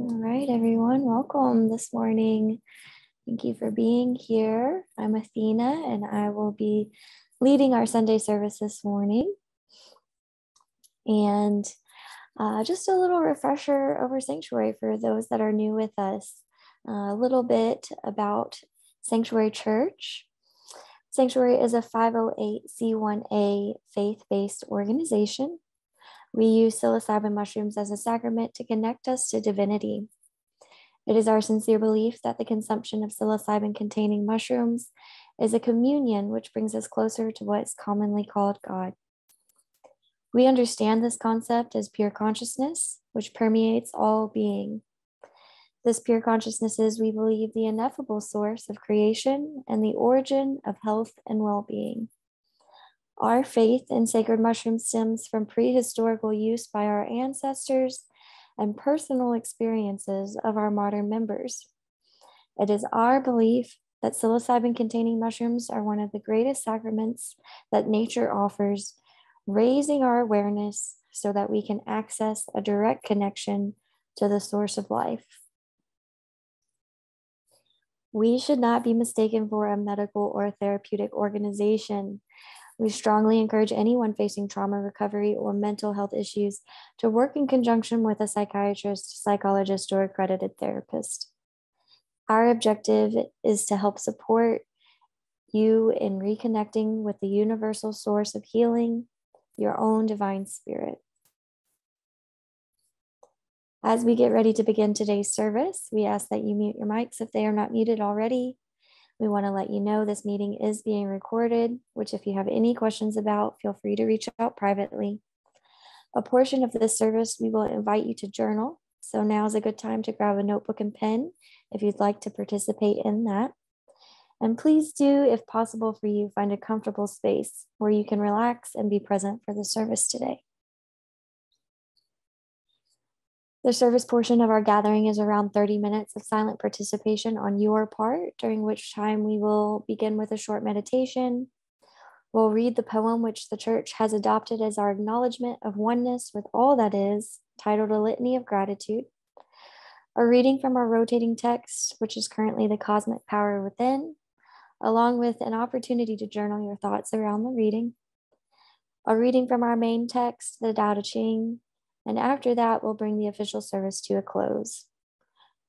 All right, everyone, welcome this morning. Thank you for being here. I'm Athena, and I will be leading our Sunday service this morning. And just a little refresher over Sanctuary for those that are new with us. A little bit about Sanctuary Church. Sanctuary is a 508c1a faith-based organization. We use psilocybin mushrooms as a sacrament to connect us to divinity. It is our sincere belief that the consumption of psilocybin-containing mushrooms is a communion which brings us closer to what is commonly called God. We understand this concept as pure consciousness, which permeates all being. This pure consciousness is, we believe, the ineffable source of creation and the origin of health and well-being. Our faith in sacred mushrooms stems from prehistorical use by our ancestors and personal experiences of our modern members. It is our belief that psilocybin-containing mushrooms are one of the greatest sacraments that nature offers, raising our awareness so that we can access a direct connection to the source of life. We should not be mistaken for a medical or therapeutic organization. We strongly encourage anyone facing trauma recovery or mental health issues to work in conjunction with a psychiatrist, psychologist, or accredited therapist. Our objective is to help support you in reconnecting with the universal source of healing, your own divine spirit. As we get ready to begin today's service, we ask that you mute your mics if they are not muted already. We want to let you know this meeting is being recorded, which if you have any questions about, feel free to reach out privately. A portion of this service, we will invite you to journal. So now is a good time to grab a notebook and pen if you'd like to participate in that. And please do, if possible for you, find a comfortable space where you can relax and be present for the service today. The service portion of our gathering is around 30 minutes of silent participation on your part, during which time we will begin with a short meditation. We'll read the poem which the church has adopted as our acknowledgement of oneness with all that is, titled A Litany of Gratitude. A reading from our rotating text, which is currently The Cosmic Power Within, along with an opportunity to journal your thoughts around the reading. A reading from our main text, the Tao Te Ching. And after that, we'll bring the official service to a close.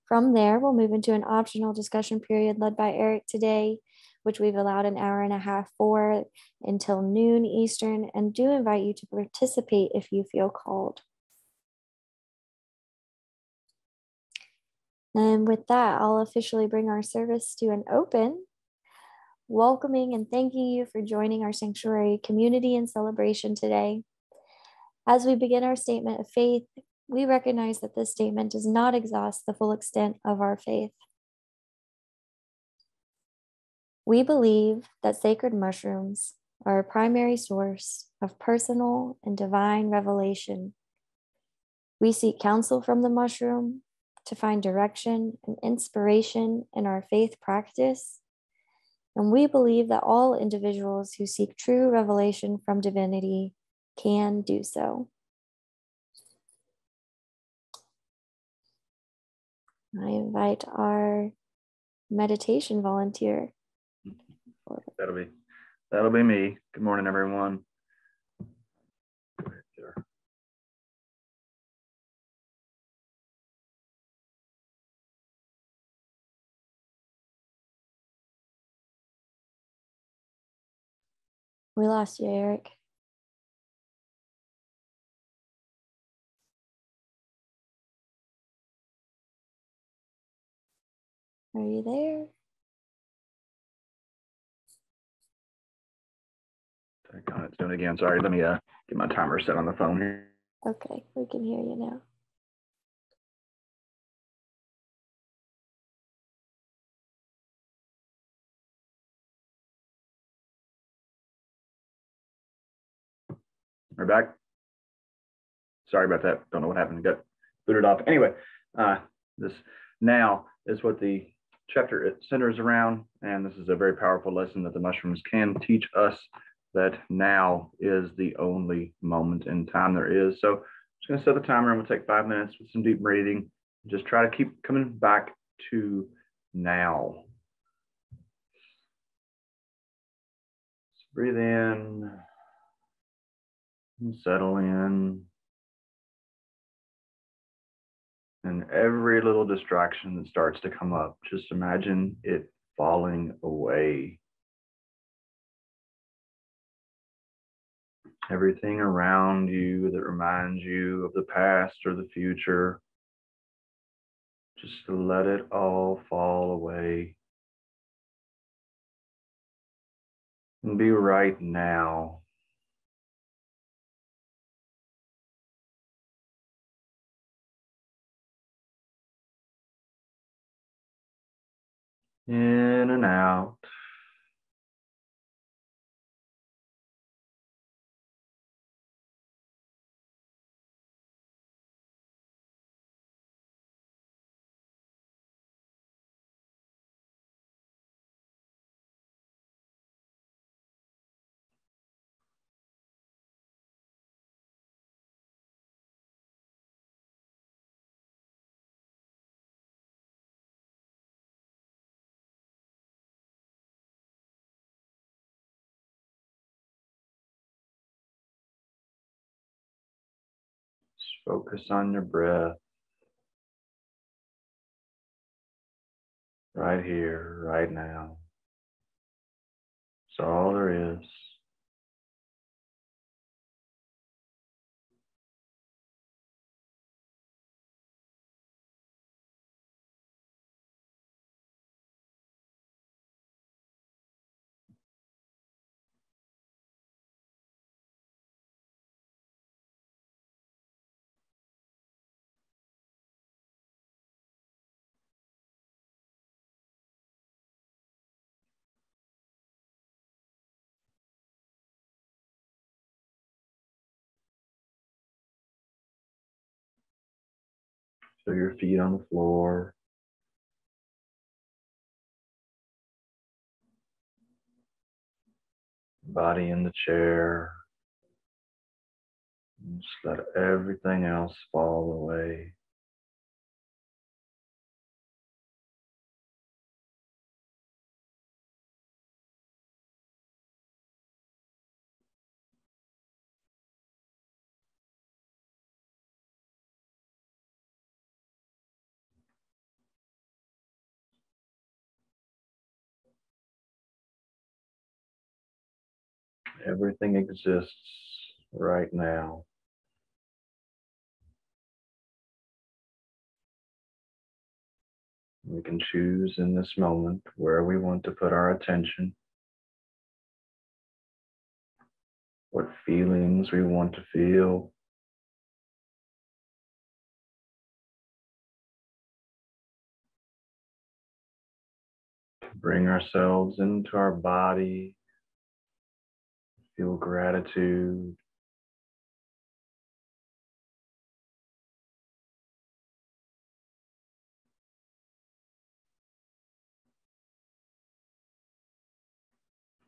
From there, we'll move into an optional discussion period led by Eric today, which we've allowed an hour and a half for until noon Eastern, and do invite you to participate if you feel called. And with that, I'll officially bring our service to an open, welcoming and thanking you for joining our Sanctuary community and celebration today. As we begin our statement of faith, we recognize that this statement does not exhaust the full extent of our faith. We believe that sacred mushrooms are a primary source of personal and divine revelation. We seek counsel from the mushroom to find direction and inspiration in our faith practice. And we believe that all individuals who seek true revelation from divinity can do so. I invite our meditation volunteer. That'll be me. Good morning, everyone. We lost you, Eric. Are you there? It's doing it again. Sorry, let me get my timer set on the phone here. Okay, we can hear you now. We're back. Sorry about that. Don't know what happened. Got booted off. Anyway, this now is what the chapter it centers around, and this is a very powerful lesson that the mushrooms can teach us, that now is the only moment in time there is. So I'm just going to set the timer, and we'll take 5 minutes with some deep breathing, Just try to keep coming back to now. So breathe in and settle in. And every little distraction that starts to come up, just imagine it falling away. Everything around you that reminds you of the past or the future, just let it all fall away. And be right now. In and out. Just focus on your breath. Right here, right now. That's all there is. Feel your feet on the floor. Body in the chair. And just let everything else fall away. Everything exists right now. We can choose in this moment where we want to put our attention, what feelings we want to feel. Bring ourselves into our body, feel gratitude.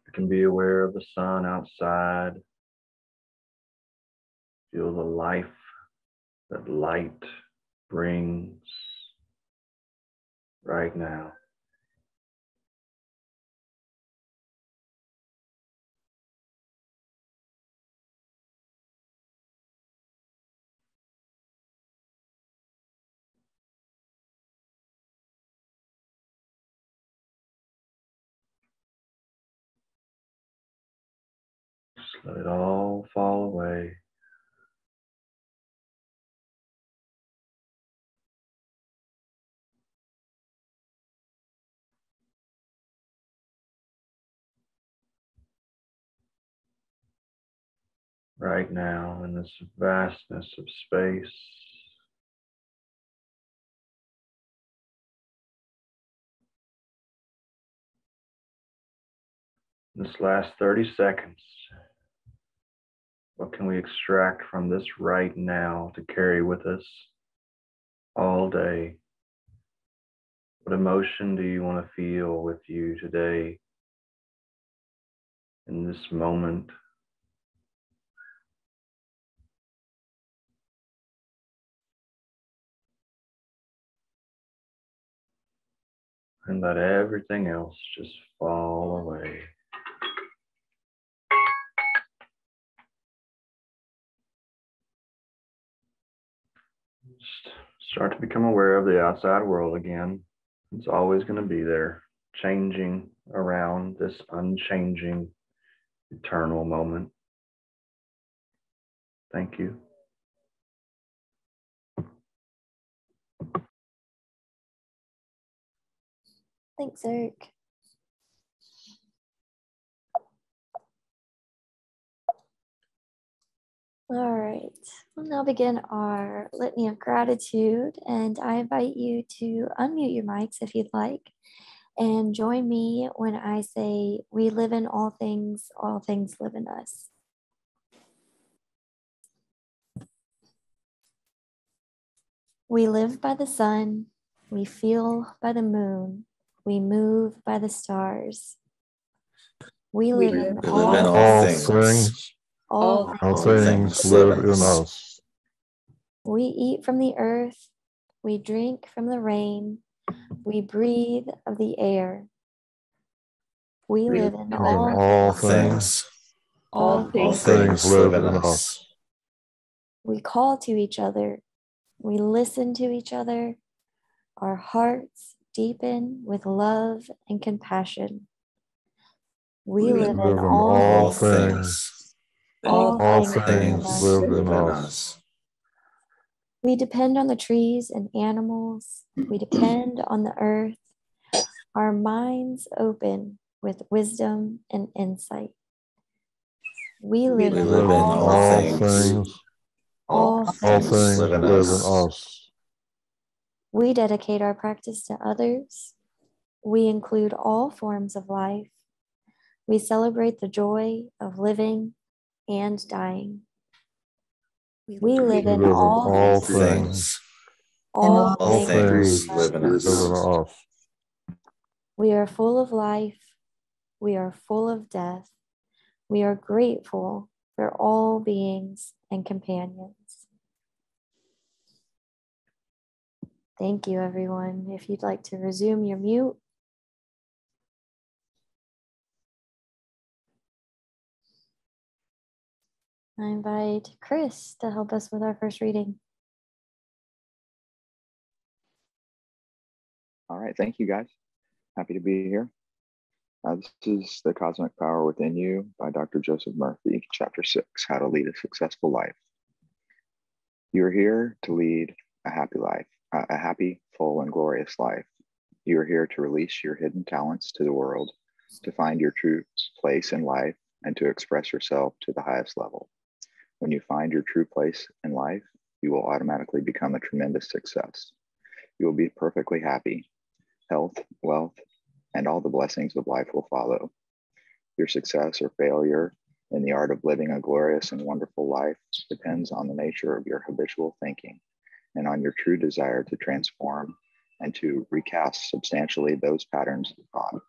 You can be aware of the sun outside. Feel the life that light brings right now. Just let it all fall away. Right now in this vastness of space. This last 30 seconds, what can we extract from this right now to carry with us all day? What emotion do you want to feel with you today in this moment? and let everything else just fall away. Just start to become aware of the outside world again. It's always going to be there, changing around this unchanging, eternal moment. Thank you. Thanks, Eric. All right, we'll now begin our litany of gratitude, and I invite you to unmute your mics if you'd like, and join me when I say, we live in all things live in us. We live by the sun, we feel by the moon, we move by the stars. We live in all things. All things live in us. We eat from the earth, we drink from the rain, we breathe of the air. We live in all things. All things live in us. We call to each other, we listen to each other. Our hearts deepen with love and compassion. We live in all things. All things live in us. We depend on the trees and animals. We depend on the earth. Our minds open with wisdom and insight. We live in all things. All things live in us. We dedicate our practice to others. We include all forms of life. We celebrate the joy of living and dying. We live in all things. All things live in us. We are full of life. We are full of death. We are grateful for all beings and companions. Thank you, everyone. If you'd like to resume your mute. I invite Chris to help us with our first reading. All right, thank you guys. Happy to be here. This is The Cosmic Power Within You by Dr. Joseph Murphy, Chapter 6, How to Lead a Successful Life. You are here to lead a happy life, a happy, full, and glorious life. You are here to release your hidden talents to the world, to find your true place in life, and to express yourself to the highest level. When you find your true place in life, you will automatically become a tremendous success. You will be perfectly happy. Health, wealth, and all the blessings of life will follow. Your success or failure in the art of living a glorious and wonderful life depends on the nature of your habitual thinking and on your true desire to transform and to recast substantially those patterns of thought.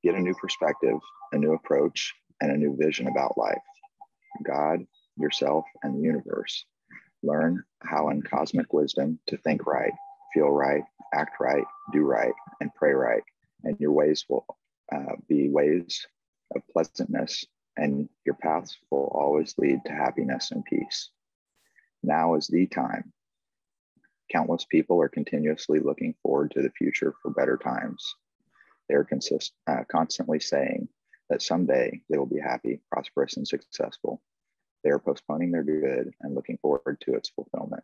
Get a new perspective, a new approach, and a new vision about life, God, yourself, and the universe. Learn how in cosmic wisdom to think right, feel right, act right, do right, and pray right. And your ways will be ways of pleasantness, and your paths will always lead to happiness and peace. Now is the time. Countless people are continuously looking forward to the future for better times. They are constantly saying that someday they will be happy, prosperous, and successful. They are postponing their good and looking forward to its fulfillment.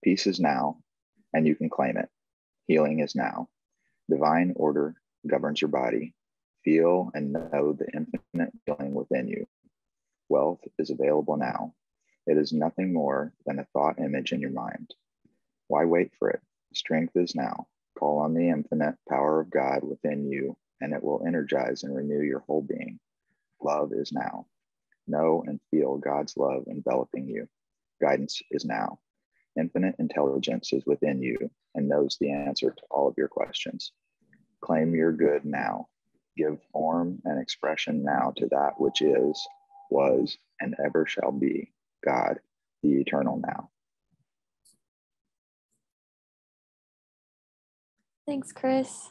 Peace is now, and you can claim it. Healing is now. Divine order governs your body. Feel and know the infinite healing within you. Wealth is available now. It is nothing more than a thought image in your mind. Why wait for it? Strength is now. Call on the infinite power of God within you, and it will energize and renew your whole being. Love is now. Know and feel God's love enveloping you. Guidance is now. Infinite intelligence is within you and knows the answer to all of your questions. Claim your good now. Give form and expression now to that which is, was, and ever shall be, God, the eternal now. Thanks, Chris.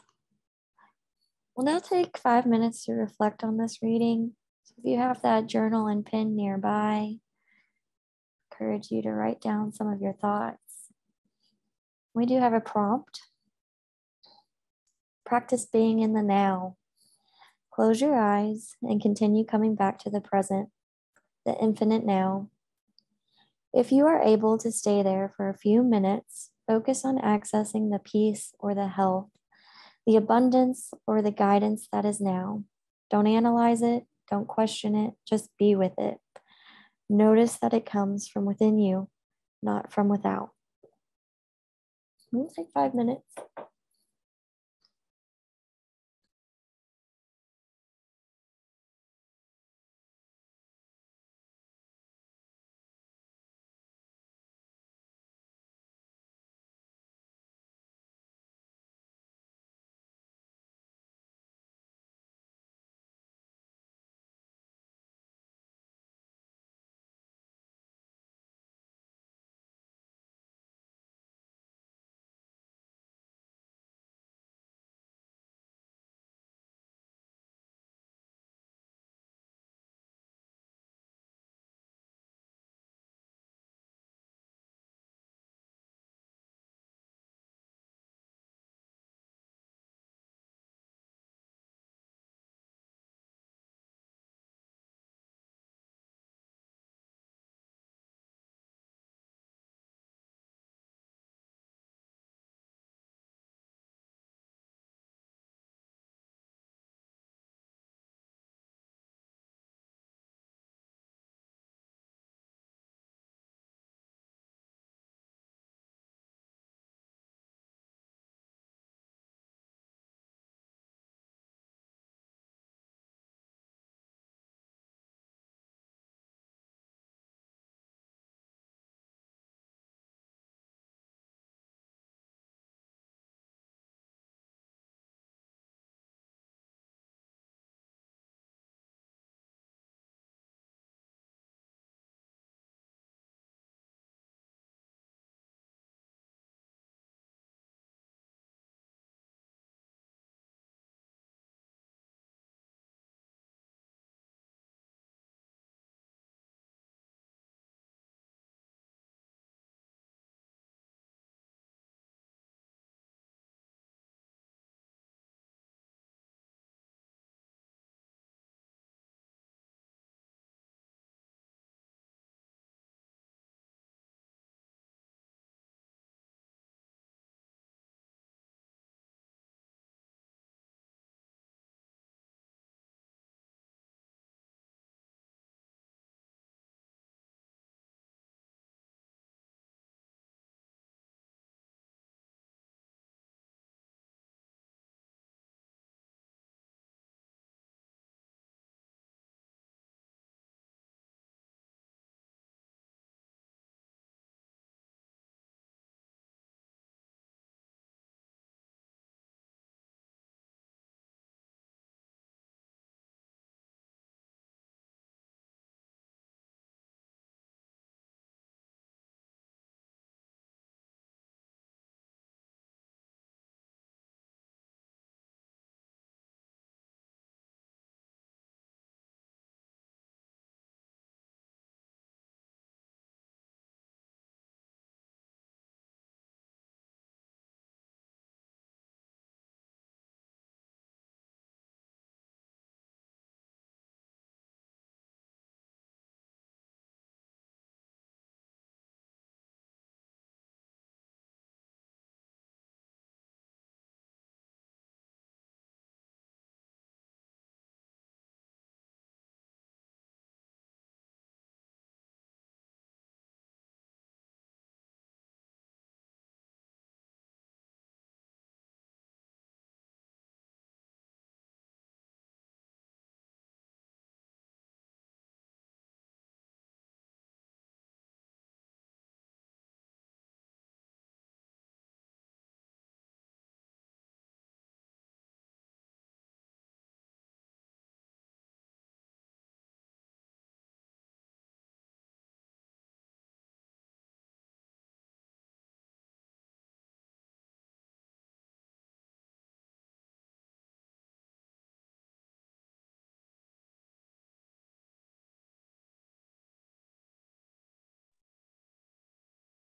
We'll now take 5 minutes to reflect on this reading. So if you have that journal and pen nearby, I encourage you to write down some of your thoughts. We do have a prompt. Practice being in the now. Close your eyes and continue coming back to the present, the infinite now. If you are able to stay there for a few minutes, focus on accessing the peace or the health, the abundance or the guidance that is now. Don't analyze it, don't question it, just be with it. Notice that it comes from within you, not from without. We'll take 5 minutes.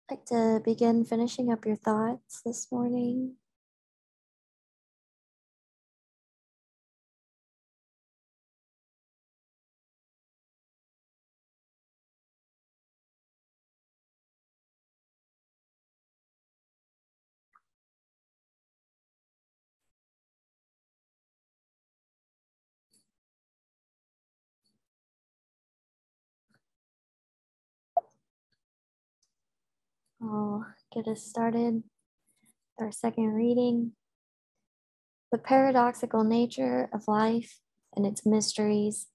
Like to begin finishing up your thoughts this morning. I'll get us started with our second reading. The paradoxical nature of life and its mysteries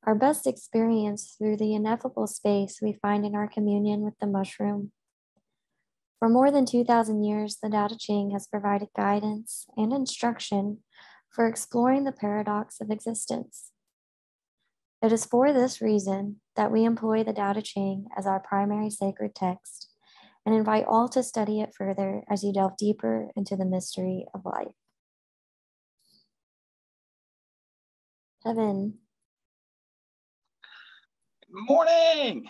are best experienced through the ineffable space we find in our communion with the mushroom. For more than 2,000 years, the Tao Te Ching has provided guidance and instruction for exploring the paradox of existence. It is for this reason that we employ the Tao Te Ching as our primary sacred text and invite all to study it further as you delve deeper into the mystery of life. Kevin. Good morning.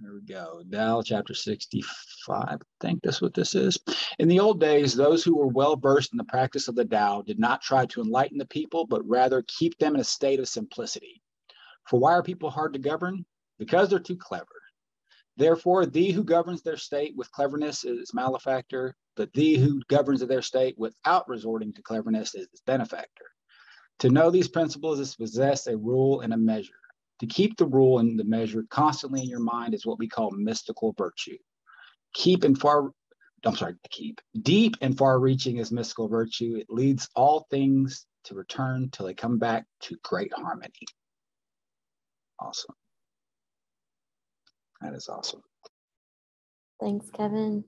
There we go. Tao chapter 65. I think that's what this is. In the old days, those who were well versed in the practice of the Tao did not try to enlighten the people, but rather keep them in a state of simplicity. For why are people hard to govern? Because they're too clever. Therefore, thee who governs their state with cleverness is malefactor, but thee who governs their state without resorting to cleverness is benefactor. To know these principles is to possess a rule and a measure. To keep the rule and the measure constantly in your mind is what we call mystical virtue. Deep and far-reaching is mystical virtue. It leads all things to return till they come back to great harmony. Awesome. That is awesome. Thanks, Kevin.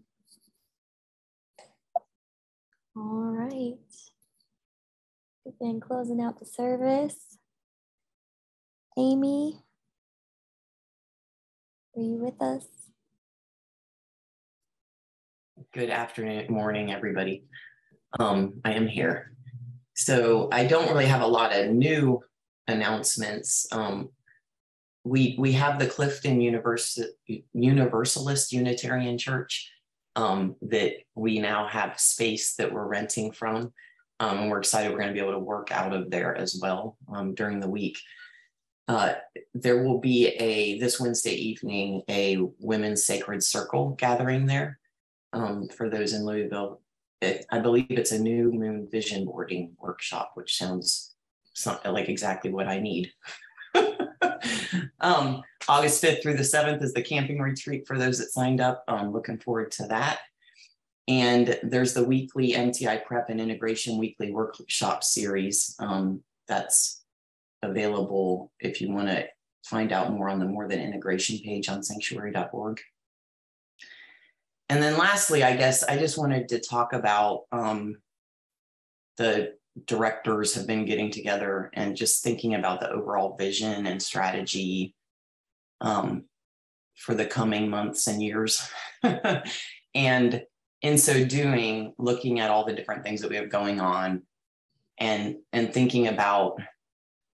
All right. Begin closing out the service. Amy, are you with us? Good afternoon, morning, everybody. I am here. So I don't really have a lot of new announcements. We have the Clifton Universalist Unitarian Church that we now have space that we're renting from. And we're excited we're going to be able to work out of there as well during the week. There will be this Wednesday evening, a women's sacred circle gathering there for those in Louisville. I believe it's a new moon vision boarding workshop, which sounds like exactly what I need. August 5th through the 7th is the camping retreat for those that signed up. Looking forward to that. And there's the weekly MTI prep and integration weekly workshop series. That's available if you want to find out more on the More Than Integration page on sanctuary.org. And then lastly, I guess I just wanted to talk about the directors have been getting together and just thinking about the overall vision and strategy for the coming months and years. And in so doing, looking at all the different things that we have going on and thinking about,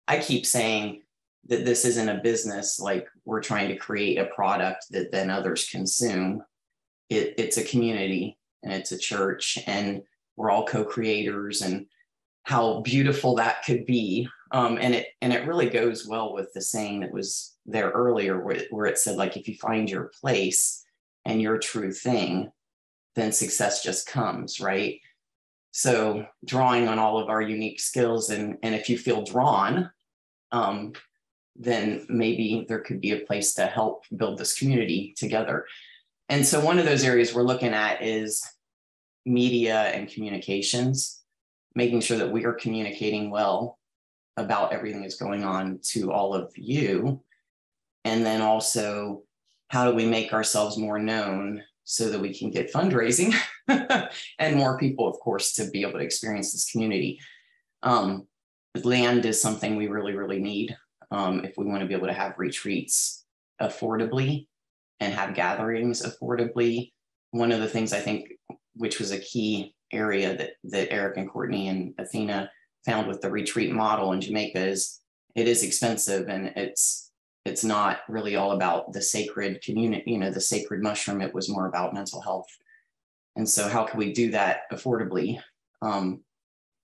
I keep saying that this isn't a business like we're trying to create a product that then others consume. It's a community and it's a church and we're all co-creators, and how beautiful that could be. And it really goes well with the saying that was there earlier where it said, like, if you find your place and your true thing, then success just comes, right? So drawing on all of our unique skills, and if you feel drawn, then maybe there could be a place to help build this community together. And so one of those areas we're looking at is media and communications, making sure that we are communicating well about everything that's going on to all of you. And then also, how do we make ourselves more known so that we can get fundraising and more people, of course, to be able to experience this community. Land is something we really, really need if we want to be able to have retreats affordably and have gatherings affordably. One of the things I think, which was a key area that Eric and Courtney and Athena found with the retreat model in Jamaica, is it is expensive and it's it's not really all about the sacred community, the sacred mushroom. It was more about mental health. And so how can we do that affordably?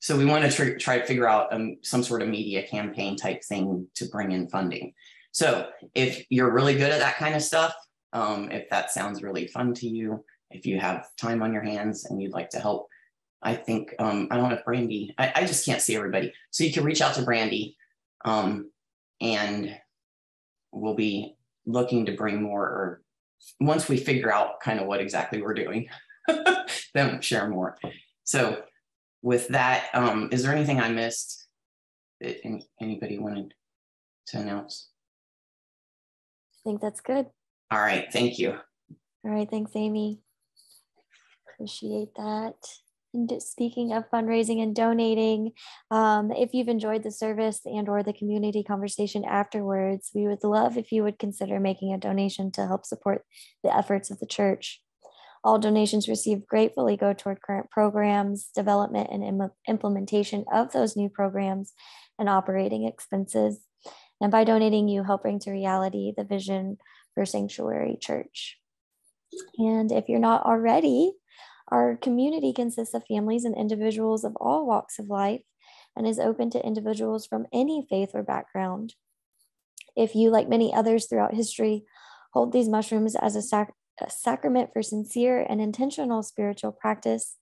So we want to try to figure out some sort of media campaign type thing to bring in funding. So if you're really good at that kind of stuff, if that sounds really fun to you, if you have time on your hands and you'd like to help, I think, I don't know if Brandy, I just can't see everybody. So you can reach out to Brandy, and we'll be looking to bring more, or once we figure out kind of what exactly we're doing, then share more. So with that, is there anything I missed that anybody wanted to announce? I think that's good. All right, thank you. All right, thanks, Amy. Appreciate that. And speaking of fundraising and donating, if you've enjoyed the service and or the community conversation afterwards, we would love if you would consider making a donation to help support the efforts of the church. All donations received gratefully go toward current programs, development and implementation of those new programs, and operating expenses. And by donating, you help bring to reality the vision for Psanctuary Church. And if you're not already, our community consists of families and individuals of all walks of life and is open to individuals from any faith or background. If you, like many others throughout history, hold these mushrooms as a sacrament for sincere and intentional spiritual practice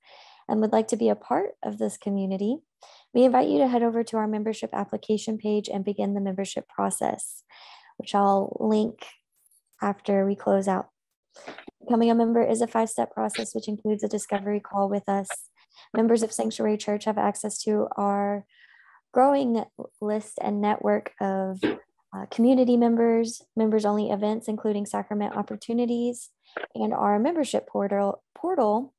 and would like to be a part of this community, we invite you to head over to our membership application page and begin the membership process, which I'll link after we close out. Becoming a member is a 5-step process, which includes a discovery call with us. Members of Psanctuary Church have access to our growing list and network of community members, members-only events, including sacrament opportunities, and our membership portal,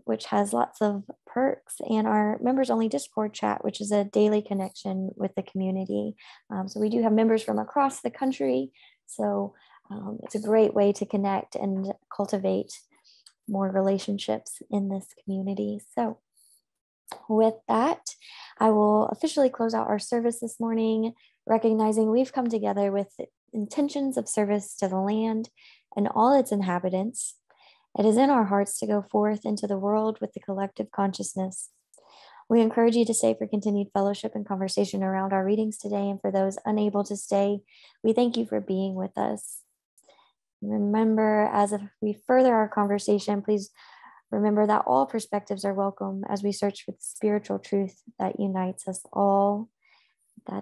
which has lots of perks, and our members-only Discord chat, which is a daily connection with the community. So we do have members from across the country. So it's a great way to connect and cultivate more relationships in this community. So with that, I will officially close out our service this morning, recognizing we've come together with intentions of service to the land and all its inhabitants. It is in our hearts to go forth into the world with the collective consciousness. We encourage you to stay for continued fellowship and conversation around our readings today. And for those unable to stay, we thank you for being with us. Remember, as we further our conversation, please remember that all perspectives are welcome as we search for the spiritual truth that unites us all.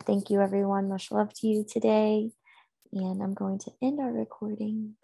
Thank you, everyone. Much love to you today. And I'm going to end our recording.